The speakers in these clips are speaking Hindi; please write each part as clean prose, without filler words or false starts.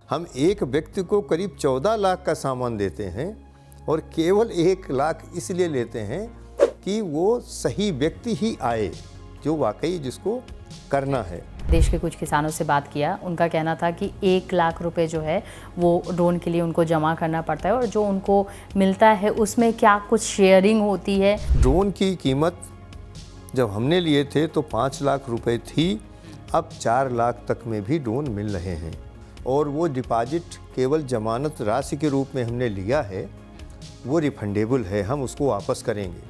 हम एक व्यक्ति को करीब 14 लाख का सामान देते हैं और केवल 1 लाख इसलिए लेते हैं कि वो सही व्यक्ति ही आए जो वाकई जिसको करना है। देश के कुछ किसानों से बात किया, उनका कहना था कि 1 लाख रुपए जो है वो ड्रोन के लिए उनको जमा करना पड़ता है और जो उनको मिलता है उसमें क्या कुछ शेयरिंग होती है। ड्रोन की कीमत जब हमने लिए थे तो 5 लाख रुपए थी, अब 4 लाख तक में भी ड्रोन मिल रहे हैं और वो डिपॉजिट केवल जमानत राशि के रूप में हमने लिया है, वो रिफंडेबल है, हम उसको वापस करेंगे।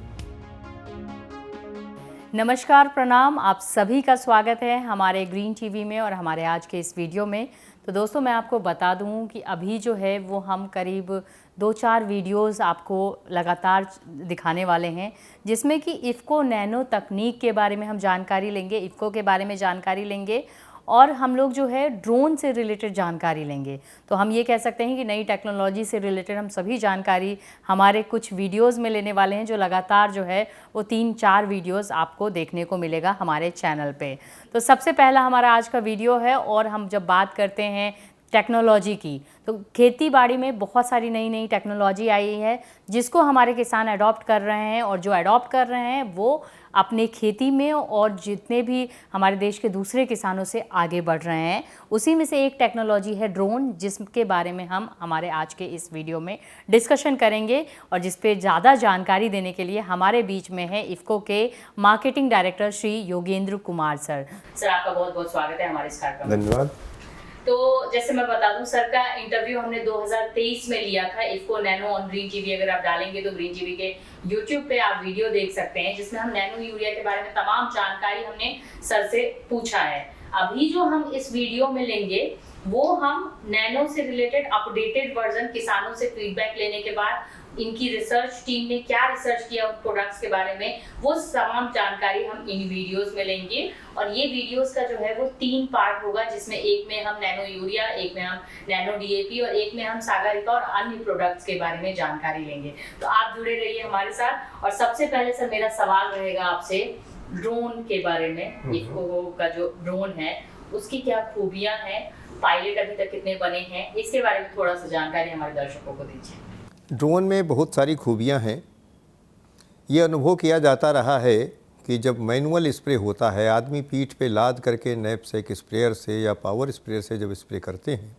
नमस्कार, प्रणाम, आप सभी का स्वागत है हमारे ग्रीन टीवी में और हमारे आज के इस वीडियो में। तो दोस्तों, मैं आपको बता दूं कि अभी जो है वो हम करीब 2-4 वीडियोस आपको लगातार दिखाने वाले हैं, जिसमें कि इफ़को नैनो तकनीक के बारे में हम जानकारी लेंगे, इफ़को के बारे में जानकारी लेंगे और हम लोग जो है ड्रोन से रिलेटेड जानकारी लेंगे। तो हम ये कह सकते हैं कि नई टेक्नोलॉजी से रिलेटेड हम सभी जानकारी हमारे कुछ वीडियोस में लेने वाले हैं, जो लगातार जो है वो 3-4 वीडियोस आपको देखने को मिलेगा हमारे चैनल पे। तो सबसे पहला हमारा आज का वीडियो है और हम जब बात करते हैं टेक्नोलॉजी की, तो खेती बाड़ी में बहुत सारी नई नई टेक्नोलॉजी आई है जिसको हमारे किसान अडॉप्ट कर रहे हैं और जो अडॉप्ट कर रहे हैं वो अपने खेती में और जितने भी हमारे देश के दूसरे किसानों से आगे बढ़ रहे हैं। उसी में से एक टेक्नोलॉजी है ड्रोन, जिसके बारे में हम हमारे आज के इस वीडियो में डिस्कशन करेंगे और जिस पे ज़्यादा जानकारी देने के लिए हमारे बीच में है इफ़को के marketing director Shri Yogendra Kumar sir. Sir, आपका बहुत बहुत स्वागत है हमारे इस कार्यक्रम में। धन्यवाद। तो जैसे मैं बता दूं, सर का इंटरव्यू हमने 2023 में लिया था IFFCO nano on green TV. अगर आप डालेंगे तो ग्रीन टीवी के YouTube पे आप वीडियो देख सकते हैं, जिसमें हम नैनो यूरिया के बारे में तमाम जानकारी हमने सर से पूछा है। अभी जो हम इस वीडियो में लेंगे वो हम नैनो से रिलेटेड अपडेटेड वर्जन किसानों से फीडबैक लेने के बाद इनकी रिसर्च टीम ने क्या रिसर्च किया उन प्रोडक्ट्स के बारे में, वो तमाम जानकारी हम इन वीडियोस में लेंगे। और ये वीडियोस का जो है वो 3 पार्ट होगा, जिसमें एक में हम नैनो यूरिया, एक में हम नैनो डीएपी और एक में हम सागरिका और अन्य प्रोडक्ट्स के बारे में जानकारी लेंगे। तो आप जुड़े रहिए हमारे साथ। और सबसे पहले सर, मेरा सवाल रहेगा आपसे ड्रोन के बारे में। इफ़को का जो ड्रोन है उसकी क्या खूबियां हैं, पायलट अभी तक कितने बने हैं, इसके बारे में थोड़ा सा जानकारी हमारे दर्शकों को दीजिए। ड्रोन में बहुत सारी खूबियां हैं। ये अनुभव किया जाता रहा है कि जब मैनुअल स्प्रे होता है, आदमी पीठ पे लाद करके नैपसेक स्प्रेयर से या पावर स्प्रेयर से जब स्प्रे करते हैं,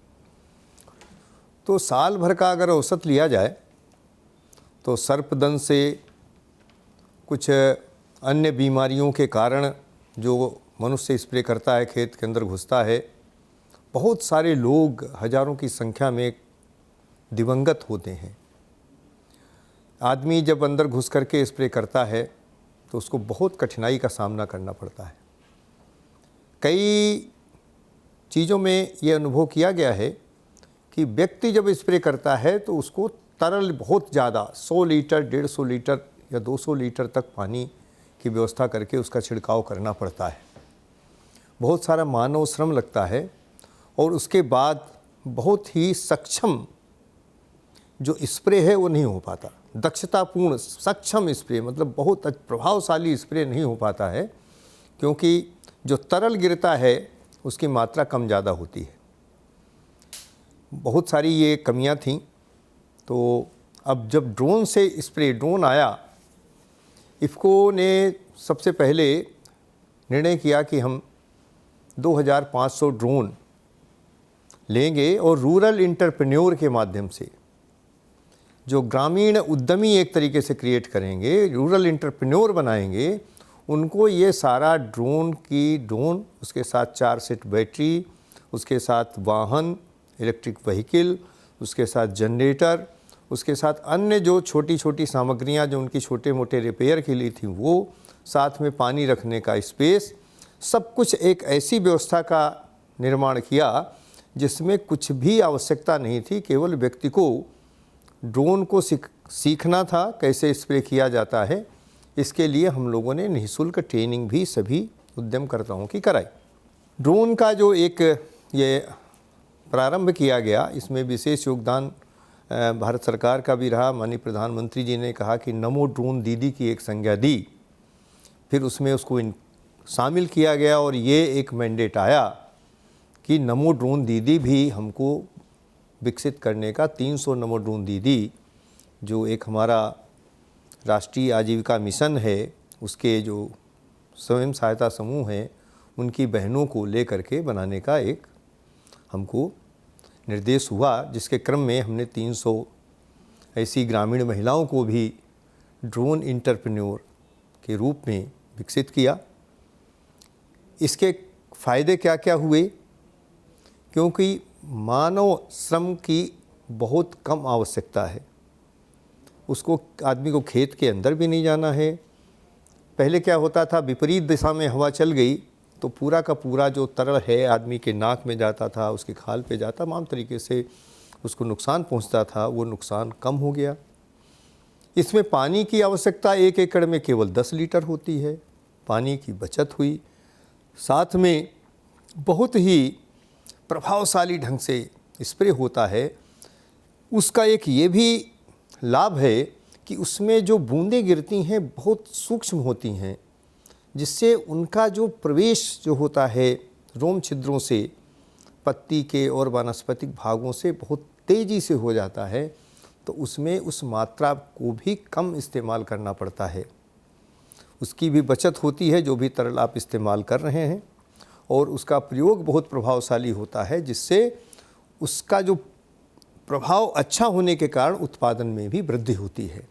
तो साल भर का अगर औसत लिया जाए तो सर्पदंश से कुछ अन्य बीमारियों के कारण जो मनुष्य स्प्रे करता है, खेत के अंदर घुसता है, बहुत सारे लोग हजारों की संख्या में दिवंगत होते हैं। आदमी जब अंदर घुस करके स्प्रे करता है तो उसको बहुत कठिनाई का सामना करना पड़ता है। कई चीज़ों में ये अनुभव किया गया है कि व्यक्ति जब स्प्रे करता है तो उसको तरल बहुत ज़्यादा 100 लीटर, 150 लीटर या 200 लीटर तक पानी की व्यवस्था करके उसका छिड़काव करना पड़ता है। बहुत सारा मानव श्रम लगता है और उसके बाद बहुत ही सक्षम जो स्प्रे है वो नहीं हो पाता। दक्षतापूर्ण सक्षम स्प्रे मतलब बहुत प्रभावशाली स्प्रे नहीं हो पाता है, क्योंकि जो तरल गिरता है उसकी मात्रा कम ज़्यादा होती है। बहुत सारी ये कमियां थीं। तो अब जब ड्रोन आया, इफ़को ने सबसे पहले निर्णय किया कि हम 2500 ड्रोन लेंगे और रूरल एंटरप्रेन्योर के माध्यम से जो ग्रामीण उद्यमी एक तरीके से क्रिएट करेंगे, रूरल एंटरप्रेन्योर बनाएंगे, उनको ये सारा ड्रोन उसके साथ 4 सेट बैटरी, उसके साथ वाहन, इलेक्ट्रिक व्हीकल, उसके साथ जनरेटर, उसके साथ अन्य जो छोटी छोटी सामग्रियां जो उनकी छोटे मोटे रिपेयर के लिए थी वो, साथ में पानी रखने का स्पेस, सब कुछ एक ऐसी व्यवस्था का निर्माण किया जिसमें कुछ भी आवश्यकता नहीं थी। केवल व्यक्ति को ड्रोन को सीखना था कैसे स्प्रे किया जाता है। इसके लिए हम लोगों ने निःशुल्क ट्रेनिंग भी सभी उद्यमकर्ताओं की कराई। ड्रोन का जो एक ये प्रारंभ किया गया, इसमें विशेष योगदान भारत सरकार का भी रहा। माननीय प्रधानमंत्री जी ने कहा कि नमो ड्रोन दीदी की एक संज्ञा दी, फिर उसमें उसको शामिल किया गया और ये एक मैंडेट आया कि नमो ड्रोन दीदी भी हमको विकसित करने का 300 नमो ड्रोन दीदी, जो एक हमारा राष्ट्रीय आजीविका मिशन है, उसके जो स्वयं सहायता समूह हैं, उनकी बहनों को लेकर के बनाने का एक हमको निर्देश हुआ, जिसके क्रम में हमने 300 ऐसी ग्रामीण महिलाओं को भी ड्रोन एंटरप्रेन्योर के रूप में विकसित किया। इसके फ़ायदे क्या क्या हुए? क्योंकि मानव श्रम की बहुत कम आवश्यकता है, उसको आदमी को खेत के अंदर भी नहीं जाना है। पहले क्या होता था, विपरीत दिशा में हवा चल गई तो पूरा का पूरा जो तरल है आदमी के नाक में जाता था, उसके खाल पे जाता, तमाम तरीके से उसको नुकसान पहुंचता था। वो नुकसान कम हो गया। इसमें पानी की आवश्यकता 1 एकड़ में केवल 10 लीटर होती है, पानी की बचत हुई। साथ में बहुत ही प्रभावशाली ढंग से स्प्रे होता है। उसका एक ये भी लाभ है कि उसमें जो बूंदें गिरती हैं बहुत सूक्ष्म होती हैं, जिससे उनका जो प्रवेश जो होता है रोम छिद्रों से पत्ती के और वानस्पतिक भागों से बहुत तेज़ी से हो जाता है। तो उसमें उस मात्रा को भी कम इस्तेमाल करना पड़ता है, उसकी भी बचत होती है जो भी तरल आप इस्तेमाल कर रहे हैं, और उसका प्रयोग बहुत प्रभावशाली होता है, जिससे उसका जो प्रभाव अच्छा होने के कारण उत्पादन में भी वृद्धि होती है।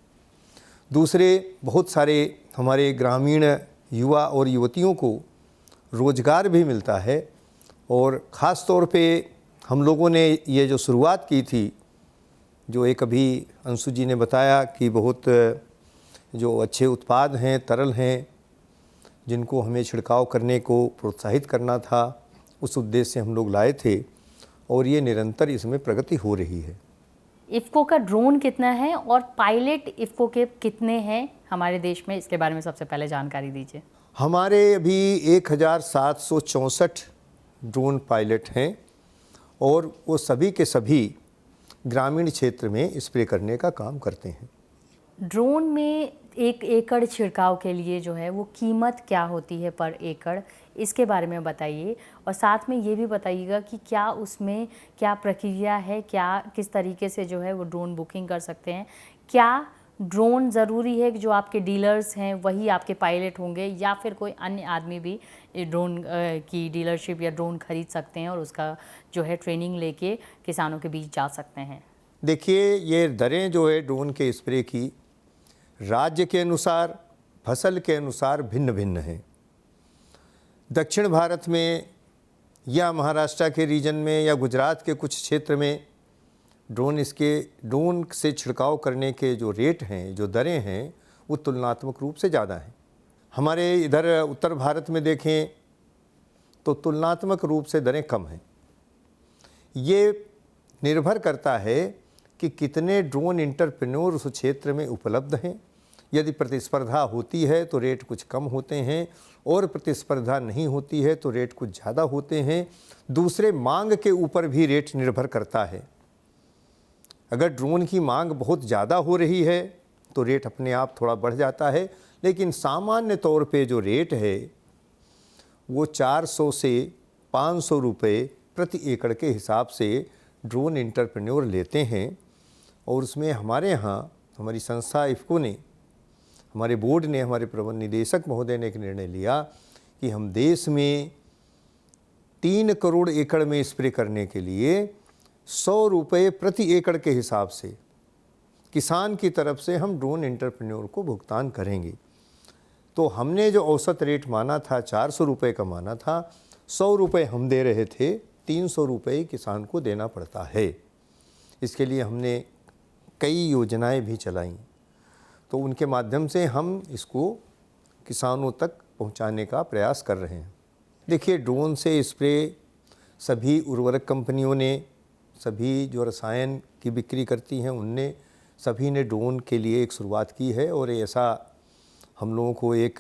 दूसरे बहुत सारे हमारे ग्रामीण युवा और युवतियों को रोज़गार भी मिलता है। और ख़ास तौर पे हम लोगों ने ये जो शुरुआत की थी, जो एक अभी अंशु जी ने बताया कि बहुत जो अच्छे उत्पाद हैं, तरल हैं, जिनको हमें छिड़काव करने को प्रोत्साहित करना था, उस उद्देश्य से हम लोग लाए थे, और ये निरंतर इसमें प्रगति हो रही है। इफ़को का ड्रोन कितना है और पायलट इफ़को के कितने हैं हमारे देश में, इसके बारे में सबसे पहले जानकारी दीजिए। हमारे अभी 1764 ड्रोन पायलट हैं, और वो सभी के सभी ग्रामीण क्षेत्र में स्प्रे करने का काम करते हैं। ड्रोन में 1 एकड़ छिड़काव के लिए जो है वो कीमत क्या होती है पर एकड़, इसके बारे में बताइए। और साथ में ये भी बताइएगा कि क्या उसमें क्या प्रक्रिया है, क्या किस तरीके से जो है वो ड्रोन बुकिंग कर सकते हैं। क्या ड्रोन ज़रूरी है कि जो आपके डीलर्स हैं वही आपके पायलट होंगे, या फिर कोई अन्य आदमी भी ड्रोन की डीलरशिप या ड्रोन खरीद सकते हैं और उसका जो है ट्रेनिंग लेके किसानों के बीच जा सकते हैं? देखिए, ये दरें जो है ड्रोन के स्प्रे की राज्य के अनुसार, फसल के अनुसार भिन्न भिन्न हैं। दक्षिण भारत में या महाराष्ट्र के रीजन में या गुजरात के कुछ क्षेत्र में ड्रोन से छिड़काव करने के जो रेट हैं, जो दरें हैं, वो तुलनात्मक रूप से ज़्यादा हैं। हमारे इधर उत्तर भारत में देखें तो तुलनात्मक रूप से दरें कम हैं। ये निर्भर करता है कि कितने ड्रोन एंटरप्रेन्योर उस क्षेत्र में उपलब्ध हैं। यदि प्रतिस्पर्धा होती है तो रेट कुछ कम होते हैं, और प्रतिस्पर्धा नहीं होती है तो रेट कुछ ज़्यादा होते हैं। दूसरे मांग के ऊपर भी रेट निर्भर करता है। अगर ड्रोन की मांग बहुत ज़्यादा हो रही है तो रेट अपने आप थोड़ा बढ़ जाता है, लेकिन सामान्य तौर पे जो रेट है वो 400 से 500 रुपये प्रति एकड़ के हिसाब से ड्रोन एंटरप्रेन्योर लेते हैं। और उसमें हमारे यहाँ हमारी संस्था इफ़को ने, हमारे बोर्ड ने, हमारे प्रबंध निदेशक महोदय ने एक निर्णय लिया कि हम देश में 3 करोड़ एकड़ में स्प्रे करने के लिए 100 रुपये प्रति एकड़ के हिसाब से किसान की तरफ से हम ड्रोन एंटरप्रेन्योर को भुगतान करेंगे। तो हमने जो औसत रेट माना था 400 रुपये का माना था, 100 रुपये हम दे रहे थे, 300 रुपये किसान को देना पड़ता है। इसके लिए हमने कई योजनाएं भी चलाई, तो उनके माध्यम से हम इसको किसानों तक पहुंचाने का प्रयास कर रहे हैं। देखिए, ड्रोन से स्प्रे सभी उर्वरक कंपनियों ने, सभी जो रसायन की बिक्री करती हैं उनने, सभी ने ड्रोन के लिए एक शुरुआत की है। और ऐसा हम लोगों को एक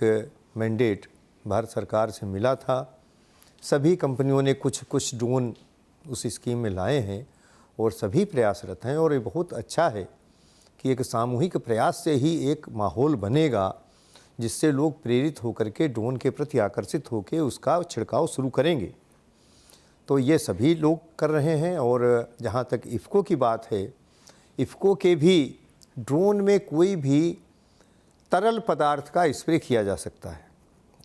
मैंडेट भारत सरकार से मिला था। सभी कंपनियों ने कुछ कुछ ड्रोन उस स्कीम में लाए हैं और सभी प्रयासरत हैं। और ये बहुत अच्छा है कि एक सामूहिक प्रयास से ही एक माहौल बनेगा जिससे लोग प्रेरित होकर के ड्रोन के प्रति आकर्षित होकर उसका छिड़काव शुरू करेंगे। तो ये सभी लोग कर रहे हैं। और जहाँ तक इफ़को की बात है, इफ़को के भी ड्रोन में कोई भी तरल पदार्थ का स्प्रे किया जा सकता है।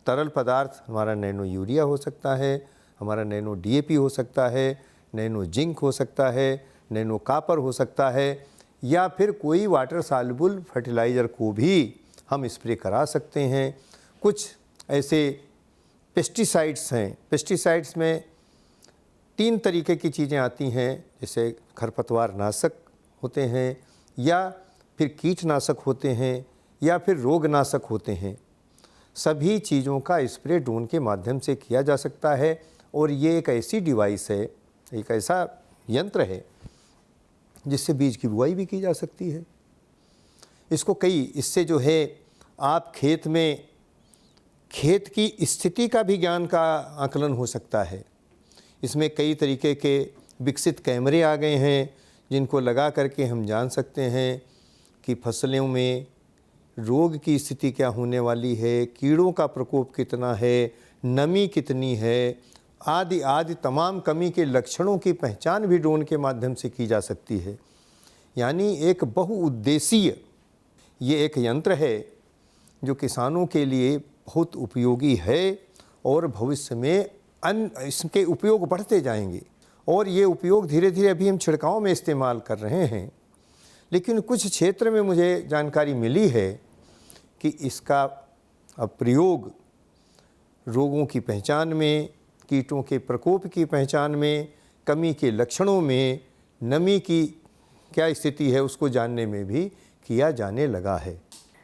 तरल पदार्थ हमारा नैनो यूरिया हो सकता है, हमारा नैनो डीएपी हो सकता है, नैनो जिंक हो सकता है, नैनो कॉपर हो सकता है, या फिर कोई वाटर सॉल्युबल फर्टिलाइज़र को भी हम स्प्रे करा सकते हैं। कुछ ऐसे पेस्टिसाइड्स हैं, पेस्टिसाइड्स में 3 तरीके की चीज़ें आती हैं, जैसे खरपतवार नाशक होते हैं, या फिर कीटनाशक होते हैं, या फिर रोगनाशक होते हैं। सभी चीज़ों का स्प्रे ड्रोन के माध्यम से किया जा सकता है। और ये एक ऐसी डिवाइस है, एक ऐसा यंत्र है जिससे बीज की बुआई भी की जा सकती है। इससे जो है आप खेत में खेत की स्थिति का भी ज्ञान का आकलन हो सकता है। इसमें कई तरीके के विकसित कैमरे आ गए हैं जिनको लगा करके हम जान सकते हैं कि फसलों में रोग की स्थिति क्या होने वाली है, कीड़ों का प्रकोप कितना है, नमी कितनी है, आदि आदि तमाम कमी के लक्षणों की पहचान भी ड्रोन के माध्यम से की जा सकती है। यानी एक बहुउद्देशीय ये एक यंत्र है जो किसानों के लिए बहुत उपयोगी है और भविष्य में इसके उपयोग बढ़ते जाएंगे। और ये उपयोग धीरे धीरे अभी हम छिड़काव में इस्तेमाल कर रहे हैं, लेकिन कुछ क्षेत्र में मुझे जानकारी मिली है कि इसका अब प्रयोग रोगों की पहचान में, कीटों के प्रकोप की पहचान में, कमी के लक्षणों में, नमी की क्या स्थिति है उसको जानने में भी किया जाने लगा है।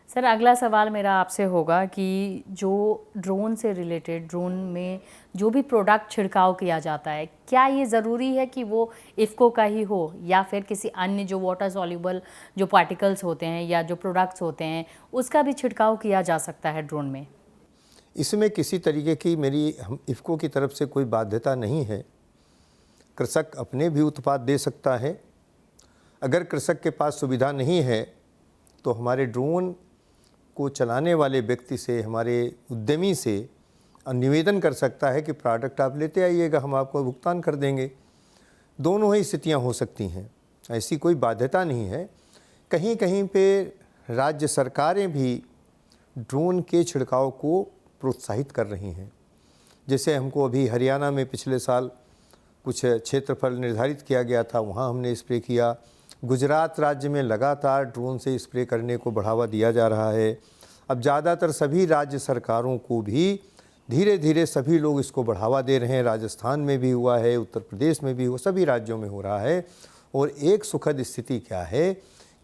सर, अगला सवाल मेरा आपसे होगा कि जो ड्रोन से रिलेटेड, ड्रोन में जो भी प्रोडक्ट छिड़काव किया जाता है, क्या ये ज़रूरी है कि वो इफ़को का ही हो या फिर किसी अन्य जो वाटर सॉल्युबल जो पार्टिकल्स होते हैं या जो प्रोडक्ट्स होते हैं उसका भी छिड़काव किया जा सकता है ड्रोन में? इसमें किसी तरीके की हम इफ़को की तरफ से कोई बाध्यता नहीं है। कृषक अपने भी उत्पाद दे सकता है। अगर कृषक के पास सुविधा नहीं है तो हमारे ड्रोन को चलाने वाले व्यक्ति से, हमारे उद्यमी से निवेदन कर सकता है कि प्रोडक्ट आप लेते आइएगा, हम आपको भुगतान कर देंगे। दोनों ही स्थितियां हो सकती हैं, ऐसी कोई बाध्यता नहीं है। कहीं कहीं पे राज्य सरकारें भी ड्रोन के छिड़काव को प्रोत्साहित कर रही हैं। जैसे हमको अभी हरियाणा में पिछले साल कुछ क्षेत्रफल निर्धारित किया गया था, वहाँ हमने स्प्रे किया। गुजरात राज्य में लगातार ड्रोन से स्प्रे करने को बढ़ावा दिया जा रहा है। अब ज़्यादातर सभी राज्य सरकारों को भी धीरे धीरे सभी लोग इसको बढ़ावा दे रहे हैं। राजस्थान में भी हुआ है, उत्तर प्रदेश में भी हुआ, सभी राज्यों में हो रहा है। और एक सुखद स्थिति क्या है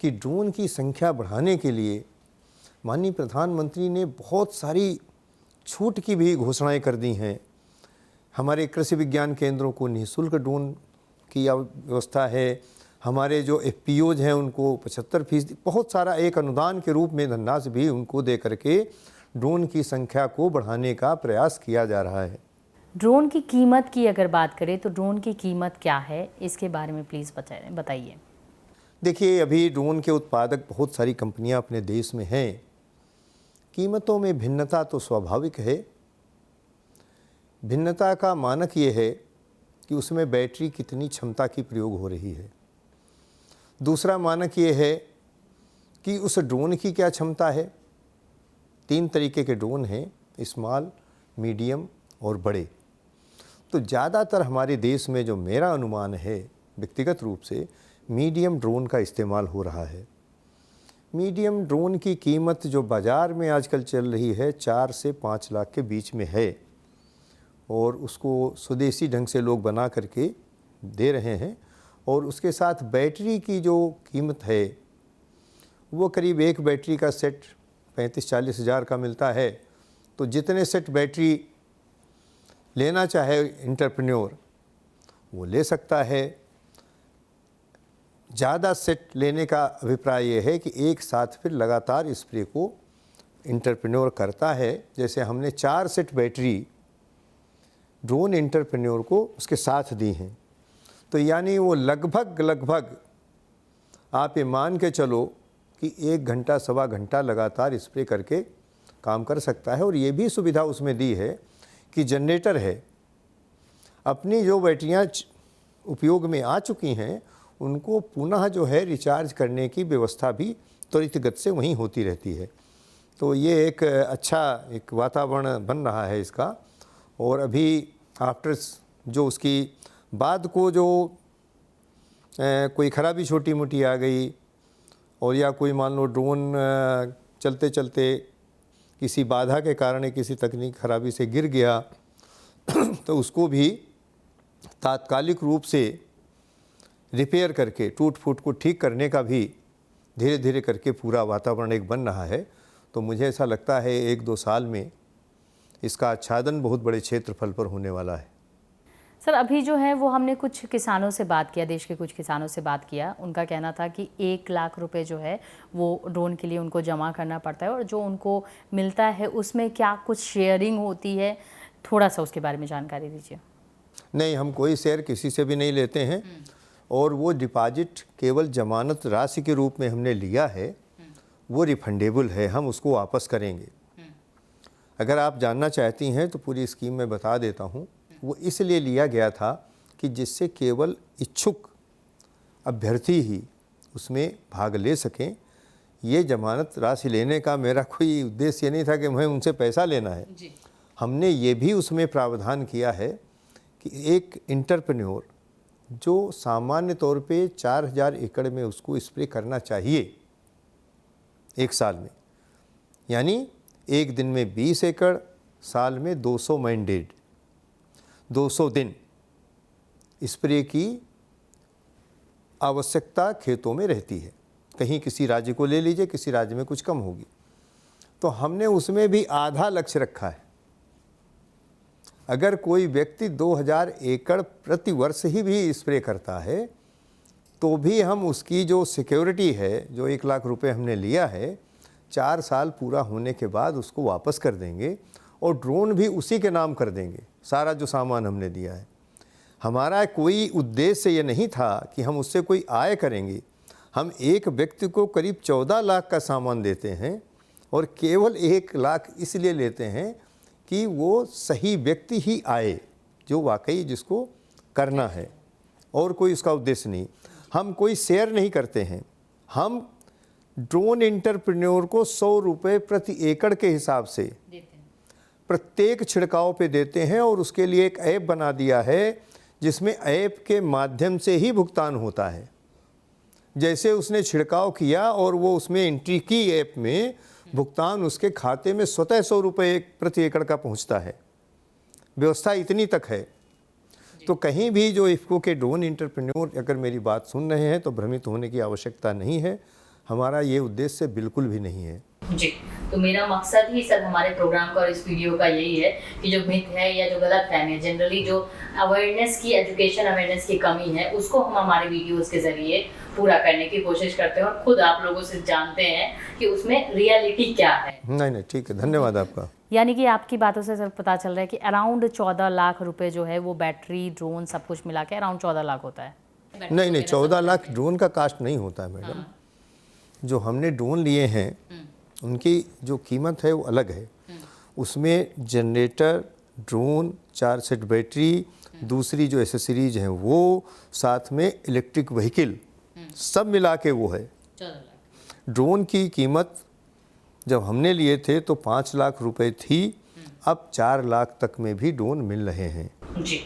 कि ड्रोन की संख्या बढ़ाने के लिए माननीय प्रधानमंत्री ने बहुत सारी छूट की भी घोषणाएं कर दी हैं। हमारे कृषि विज्ञान केंद्रों को निःशुल्क ड्रोन की व्यवस्था है। हमारे जो एफपीओज हैं उनको 75%, बहुत सारा एक अनुदान के रूप में धनराशि भी उनको दे करके ड्रोन की संख्या को बढ़ाने का प्रयास किया जा रहा है। ड्रोन की कीमत की अगर बात करें तो ड्रोन की कीमत क्या है, इसके बारे में प्लीज़ बताइए। देखिए, अभी ड्रोन के उत्पादक बहुत सारी कंपनियां अपने देश में हैं। कीमतों में भिन्नता तो स्वाभाविक है। भिन्नता का मानक ये है कि उसमें बैटरी कितनी क्षमता की प्रयोग हो रही है। दूसरा मानक ये है कि उस ड्रोन की क्या क्षमता है। 3 तरीके के ड्रोन हैं, स्मॉल, मीडियम और बड़े। तो ज़्यादातर हमारे देश में जो मेरा अनुमान है व्यक्तिगत रूप से, मीडियम ड्रोन का इस्तेमाल हो रहा है। मीडियम ड्रोन की कीमत जो बाज़ार में आजकल चल रही है 4 से 5 लाख के बीच में है, और उसको स्वदेशी ढंग से लोग बना करके दे रहे हैं। और उसके साथ बैटरी की जो कीमत है वो करीब एक बैटरी का सेट 35-40 हज़ार का मिलता है। तो जितने सेट बैटरी लेना चाहे एंटरप्रेन्योर वो ले सकता है। ज़्यादा सेट लेने का अभिप्राय ये है कि एक साथ फिर लगातार स्प्रे को एंटरप्रेन्योर करता है। जैसे हमने 4 सेट बैटरी ड्रोन एंटरप्रेन्योर को उसके साथ दी हैं, तो यानी वो लगभग आप ये मान के चलो कि 1 घंटा सवा घंटा लगातार स्प्रे करके काम कर सकता है। और ये भी सुविधा उसमें दी है कि जनरेटर है। अपनी जो बैटरियाँ उपयोग में आ चुकी हैं उनको पुनः जो है रिचार्ज करने की व्यवस्था भी त्वरित गति से वहीं होती रहती है। तो ये एक अच्छा एक वातावरण बन रहा है इसका। और अभी आफ्टर जो उसकी बाद को जो कोई खराबी छोटी मोटी आ गई और या कोई मान लो ड्रोन चलते चलते किसी बाधा के कारण किसी तकनीक खराबी से गिर गया तो उसको भी तात्कालिक रूप से रिपेयर करके टूट फूट को ठीक करने का भी धीरे धीरे करके पूरा वातावरण एक बन रहा है। तो मुझे ऐसा लगता है 1-2 साल में इसका आच्छादन बहुत बड़े क्षेत्रफल पर होने वाला है। सर अभी जो है वो हमने कुछ किसानों से बात किया, देश के कुछ किसानों से बात किया। उनका कहना था कि 1 लाख रुपए जो है वो ड्रोन के लिए उनको जमा करना पड़ता है और जो उनको मिलता है उसमें क्या कुछ शेयरिंग होती है, थोड़ा सा उसके बारे में जानकारी दीजिए। नहीं, हम कोई शेयर किसी से भी नहीं लेते हैं और वो डिपॉजिट केवल जमानत राशि के रूप में हमने लिया है, वो रिफंडेबल है, हम उसको वापस करेंगे। अगर आप जानना चाहती हैं तो पूरी स्कीम में बता देता हूँ। वो इसलिए लिया गया था कि जिससे केवल इच्छुक अभ्यर्थी ही उसमें भाग ले सकें। ये जमानत राशि लेने का मेरा कोई उद्देश्य ये नहीं था कि मैं उनसे पैसा लेना है जी। हमने ये भी उसमें प्रावधान किया है कि एक एंटरप्रेन्योर जो सामान्य तौर पे 4000 एकड़ में उसको स्प्रे करना चाहिए 1 साल में, यानी एक दिन में 20 एकड़, साल में 200 मैंडेट, 200 दिन स्प्रे की आवश्यकता खेतों में रहती है। कहीं किसी राज्य को ले लीजिए, किसी राज्य में कुछ कम होगी। तो हमने उसमें भी आधा लक्ष्य रखा है। अगर कोई व्यक्ति 2000 एकड़ प्रति वर्ष ही भी स्प्रे करता है तो भी हम उसकी जो सिक्योरिटी है, जो 1 लाख रुपए हमने लिया है, 4 साल पूरा होने के बाद उसको वापस कर देंगे और ड्रोन भी उसी के नाम कर देंगे, सारा जो सामान हमने दिया है। हमारा कोई उद्देश्य ये नहीं था कि हम उससे कोई आय करेंगे। हम एक व्यक्ति को करीब 14 लाख का सामान देते हैं और केवल 1 लाख इसलिए लेते हैं कि वो सही व्यक्ति ही आए जो वाकई जिसको करना है, और कोई उसका उद्देश्य नहीं। हम कोई शेयर नहीं करते हैं। हम ड्रोन एंटरप्रेन्योर को 100 रुपये प्रति एकड़ के हिसाब से प्रत्येक छिड़काव पे देते हैं और उसके लिए एक ऐप बना दिया है जिसमें ऐप के माध्यम से ही भुगतान होता है। जैसे उसने छिड़काव किया और वो उसमें एंट्री की ऐप में, भुगतान उसके खाते में स्वतः 100 रुपये प्रति एकड़ का पहुंचता है। व्यवस्था इतनी तक है। तो कहीं भी जो इफ्को के ड्रोन एंटरप्रेन्योर अगर मेरी बात सुन रहे हैं तो भ्रमित होने की आवश्यकता नहीं है। हमारा ये उद्देश्य बिल्कुल भी नहीं है जी। तो मेरा मकसद ही सर हमारे प्रोग्राम का और इस वीडियो का यही है कि जो मिथ है या जो गलत फहमी है, जनरली जो अवेयरनेस की, एजुकेशन अवेयरनेस की कमी है, उसको हम हमारे वीडियोस के जरिए पूरा करने की कोशिश करते हैं और खुद आप लोगों से जानते हैं कि उसमें रियलिटी क्या है। नहीं, ठीक है, धन्यवाद आपका। यानी कि आपकी बातों से सर पता चल रहा है कि अराउंड 14 लाख रुपए जो है वो बैटरी, ड्रोन सब कुछ मिला के अराउंड 14 लाख होता है। नहीं, 14 लाख ड्रोन का कास्ट नहीं होता है मैडम। जो हमने ड्रोन लिए हैं उनकी जो कीमत है वो अलग है। उसमें जनरेटर, ड्रोन, 4 सेट बैटरी, दूसरी जो एसेसरीज हैं वो, साथ में इलेक्ट्रिक व्हीकल, सब मिला के वो है। ड्रोन की कीमत जब हमने लिए थे तो 5 लाख रुपए थी, अब 4 लाख तक में भी ड्रोन मिल रहे हैं जी।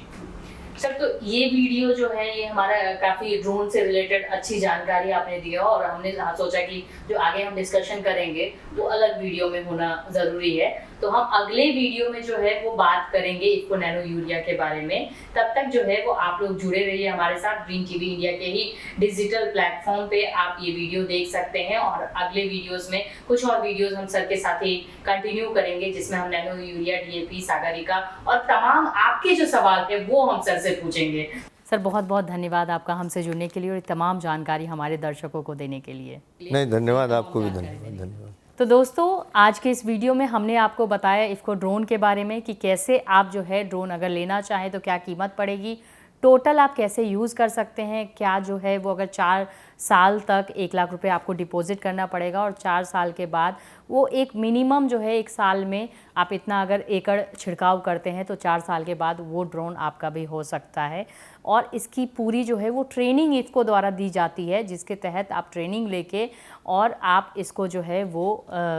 सर तो ये वीडियो जो है ये हमारा काफ़ी ड्रोन से रिलेटेड अच्छी जानकारी आपने दिया और हमने सोचा कि जो आगे हम डिस्कशन करेंगे वो अलग वीडियो में होना ज़रूरी है। तो हम अगले वीडियो में जो है वो बात करेंगे इफ्को नैनो यूरिया के बारे में। तब तक जो है वो आप लोग जुड़े रहिए हमारे साथ। ग्रीन टीवी इंडिया के ही डिजिटल प्लेटफॉर्म पे आप ये वीडियो देख सकते हैं और अगले वीडियोस में कुछ और वीडियोस हम सर के साथ ही कंटिन्यू करेंगे जिसमें हम नैनो यूरिया, डीएपी, सागरिका और तमाम आपके जो सवाल थे वो हम सर से पूछेंगे। सर बहुत बहुत धन्यवाद आपका हमसे जुड़ने के लिए और तमाम जानकारी हमारे दर्शकों को देने के लिए। नहीं, धन्यवाद आपको भी, धन्यवाद। तो दोस्तों आज के इस वीडियो में हमने आपको बताया इफ्को ड्रोन के बारे में कि कैसे आप जो है ड्रोन अगर लेना चाहें तो क्या कीमत पड़ेगी, टोटल आप कैसे यूज़ कर सकते हैं, क्या जो है वो अगर 4 साल तक 1 लाख रुपए आपको डिपॉजिट करना पड़ेगा और 4 साल के बाद वो एक मिनिमम जो है 1 साल में आप इतना अगर एकड़ छिड़काव करते हैं तो 4 साल के बाद वो ड्रोन आपका भी हो सकता है। और इसकी पूरी जो है वो ट्रेनिंग इफ़को द्वारा दी जाती है, जिसके तहत आप ट्रेनिंग लेके और आप इसको जो है वो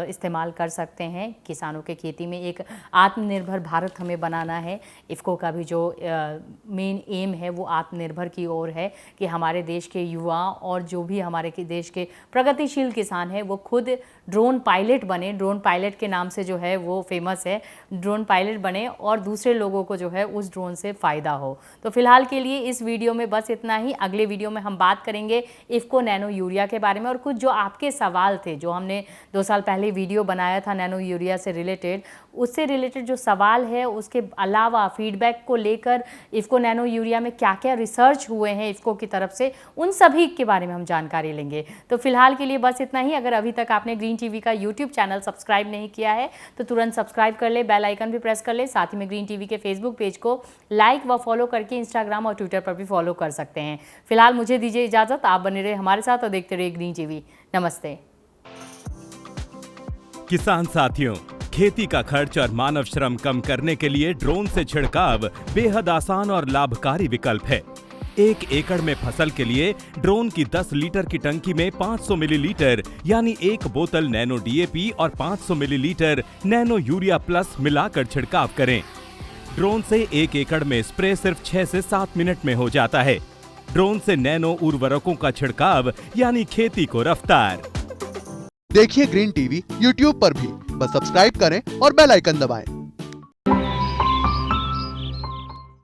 इस्तेमाल कर सकते हैं किसानों के खेती में। एक आत्मनिर्भर भारत हमें बनाना है। इफ़को का भी जो मेन एम है वो आत्मनिर्भर की ओर है कि हमारे देश के युवा और जो भी हमारे देश के प्रगतिशील किसान हैं वो खुद ड्रोन पायलट बने। ड्रोन पायलट के नाम से जो है वो फेमस है, ड्रोन पायलट बने और दूसरे लोगों को जो है उस ड्रोन से फ़ायदा हो। तो फिलहाल के लिए इस वीडियो में बस इतना ही। अगले वीडियो में हम बात करेंगे इफ़को नैनो यूरिया के बारे में और कुछ जो आपके सवाल थे, जो हमने 2 साल पहले वीडियो बनाया था नैनो यूरिया से रिलेटेड, उससे रिलेटेड जो सवाल है उसके अलावा फीडबैक को लेकर इफ़को नैनो यूरिया में क्या क्या रिसर्च हुए हैं इफ़को की तरफ से, उन सभी के बारे में हम जानकारी लेंगे। तो फिलहाल के लिए बस इतना ही। अगर अभी तक आपने ग्रीन टीवी का यूट्यूब चैनल सब्सक्राइब नहीं किया है तो तुरंत सब्सक्राइब कर ले, बेल आइकन भी प्रेस कर ले। साथ ही में ग्रीन टीवी के फेसबुक पेज को लाइक व फॉलो करके इंस्टाग्राम और ट्विटर पर भी फॉलो कर सकते हैं। फिलहाल मुझे दीजिए इजाज़त। आप बने रहे हमारे साथ और देखते रहिए ग्रीन टीवी। नमस्ते। किसान साथियों, खेती का खर्च और मानव श्रम कम करने के लिए ड्रोन से छिड़काव बेहद आसान और लाभकारी विकल्प है। 1 एकड़ में फसल के लिए ड्रोन की 10 लीटर की टंकी में 500 मिलीलीटर यानी 1 बोतल नैनो डीएपी और 500 मिलीलीटर नैनो यूरिया प्लस मिलाकर छिड़काव करें। ड्रोन से 1 एकड़ में स्प्रे सिर्फ 6 से 7 मिनट में हो जाता है। ड्रोन से नैनो उर्वरकों का छिड़काव यानी खेती को रफ्तार। देखिए ग्रीन टीवी यूट्यूब पर भी, बस सब्सक्राइब करें और बेल आइकन दबाएं।